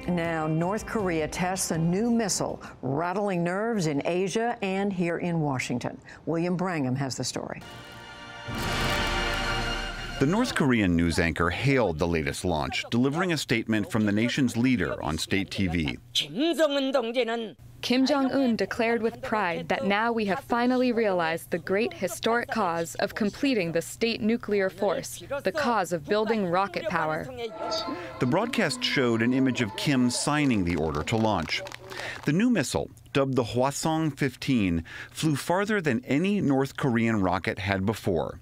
Now, North Korea tests a new missile, rattling nerves in Asia and here in Washington. William Brangham has the story. The North Korean news anchor hailed the latest launch, delivering a statement from the nation's leader on state TV. Kim Jong-un declared with pride that now we have finally realized the great historic cause of completing the state nuclear force, the cause of building rocket power. The broadcast showed an image of Kim signing the order to launch. The new missile, dubbed the Hwasong-15, flew farther than any North Korean rocket had before.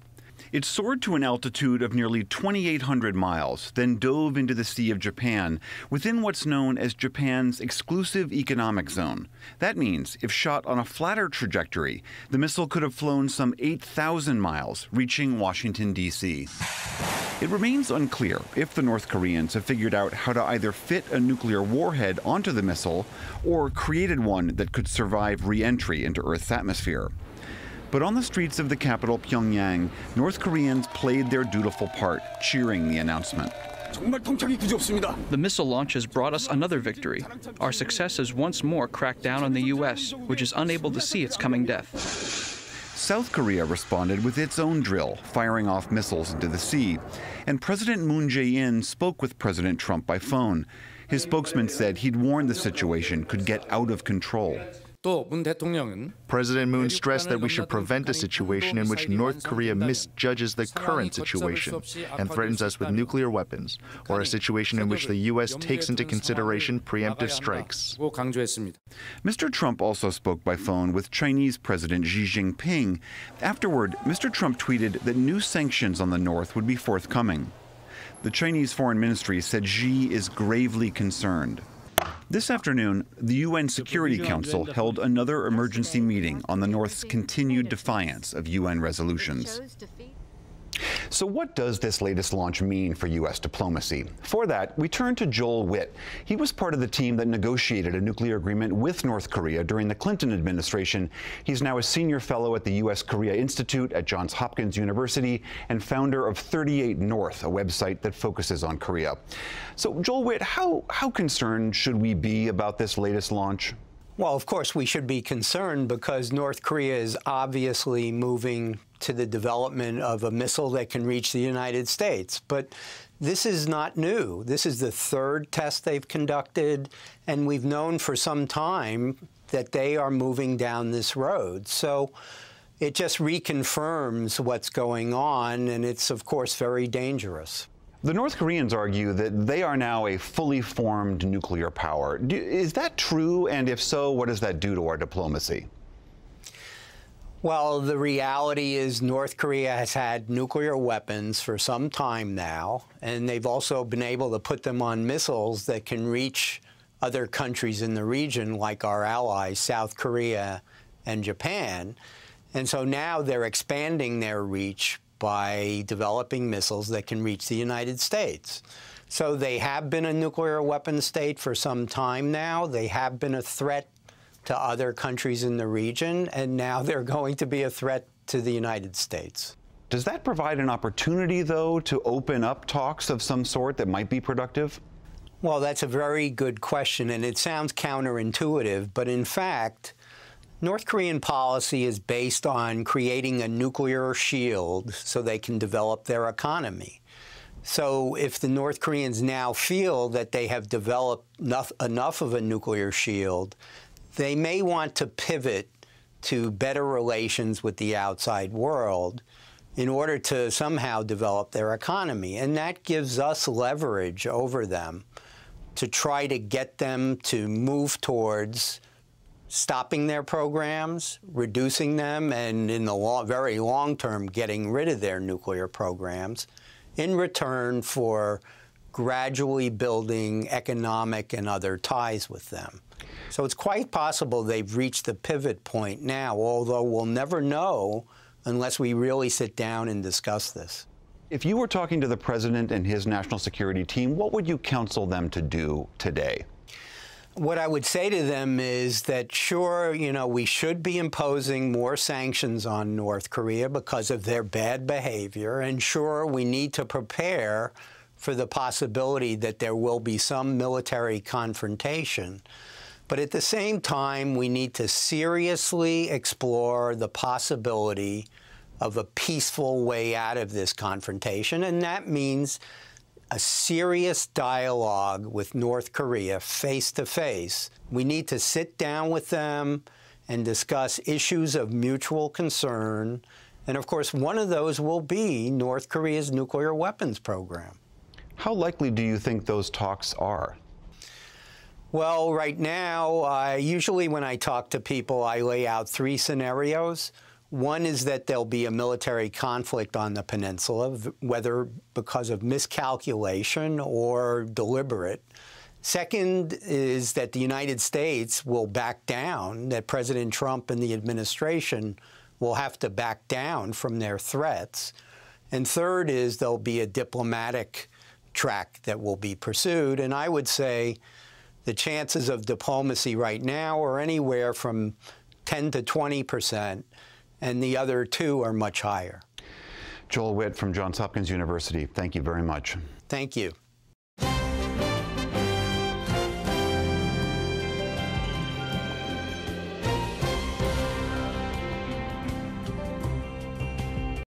It soared to an altitude of nearly 2,800 miles, then dove into the Sea of Japan, within what's known as Japan's exclusive economic zone. That means, if shot on a flatter trajectory, the missile could have flown some 8,000 miles, reaching Washington, D.C. It remains unclear if the North Koreans have figured out how to either fit a nuclear warhead onto the missile or created one that could survive re-entry into Earth's atmosphere. But on the streets of the capital, Pyongyang, North Koreans played their dutiful part, cheering the announcement. The missile launch has brought us another victory. Our success has once more cracked down on the U.S., which is unable to see its coming death. South Korea responded with its own drill, firing off missiles into the sea. And President Moon Jae-in spoke with President Trump by phone. His spokesman said he'd warned the situation could get out of control. President Moon stressed that we should prevent a situation in which North Korea misjudges the current situation and threatens us with nuclear weapons, or a situation in which the U.S. takes into consideration preemptive strikes. Mr. Trump also spoke by phone with Chinese President Xi Jinping. Afterward, Mr. Trump tweeted that new sanctions on the North would be forthcoming. The Chinese Foreign Ministry said Xi is gravely concerned. This afternoon, the UN Security Council held another emergency meeting on the North's continued defiance of UN resolutions. So what does this latest launch mean for U.S. diplomacy? For that, we turn to Joel Wit. He was part of the team that negotiated a nuclear agreement with North Korea during the Clinton administration. He's now a senior fellow at the U.S.-Korea Institute at Johns Hopkins University and founder of 38 North, a website that focuses on Korea. So, Joel Wit, how concerned should we be about this latest launch? Well, of course, we should be concerned because North Korea is obviously moving to the development of a missile that can reach the United States. But this is not new. This is the third test they've conducted, and we've known for some time that they are moving down this road. So it just reconfirms what's going on, and it's, of course, very dangerous. The North Koreans argue that they are now a fully formed nuclear power. Is that true? And if so, what does that do to our diplomacy? Well, the reality is North Korea has had nuclear weapons for some time now, and they've also been able to put them on missiles that can reach other countries in the region, like our allies, South Korea and Japan. And so now they're expanding their reach by developing missiles that can reach the United States. So they have been a nuclear weapon state for some time now. They have been a threat to other countries in the region, and now they're going to be a threat to the United States. Does that provide an opportunity, though, to open up talks of some sort that might be productive? Well, that's a very good question, and it sounds counterintuitive, but in fact, North Korean policy is based on creating a nuclear shield so they can develop their economy. So if the North Koreans now feel that they have developed enough of a nuclear shield, they may want to pivot to better relations with the outside world in order to somehow develop their economy. And that gives us leverage over them to try to get them to move towards stopping their programs, reducing them, and in the very long term, getting rid of their nuclear programs in return for gradually building economic and other ties with them. So it's quite possible they've reached the pivot point now, although we'll never know unless we really sit down and discuss this. If you were talking to the president and his national security team, what would you counsel them to do today? What I would say to them is that, sure, we should be imposing more sanctions on North Korea because of their bad behavior, and sure, we need to prepare for the possibility that there will be some military confrontation. But at the same time, we need to seriously explore the possibility of a peaceful way out of this confrontation, and that means a serious dialogue with North Korea face to face. We need to sit down with them and discuss issues of mutual concern. And of course, one of those will be North Korea's nuclear weapons program. How likely do you think those talks are? Well, right now, usually when I talk to people, I lay out 3 scenarios. One is that there'll be a military conflict on the peninsula, whether because of miscalculation or deliberate. Second is that the United States will back down, that President Trump and the administration will have to back down from their threats. And third is there'll be a diplomatic track that will be pursued. And I would say the chances of diplomacy right now are anywhere from 10 to 20%, and the other 2 are much higher. Joel Wit from Johns Hopkins University, thank you very much. Thank you.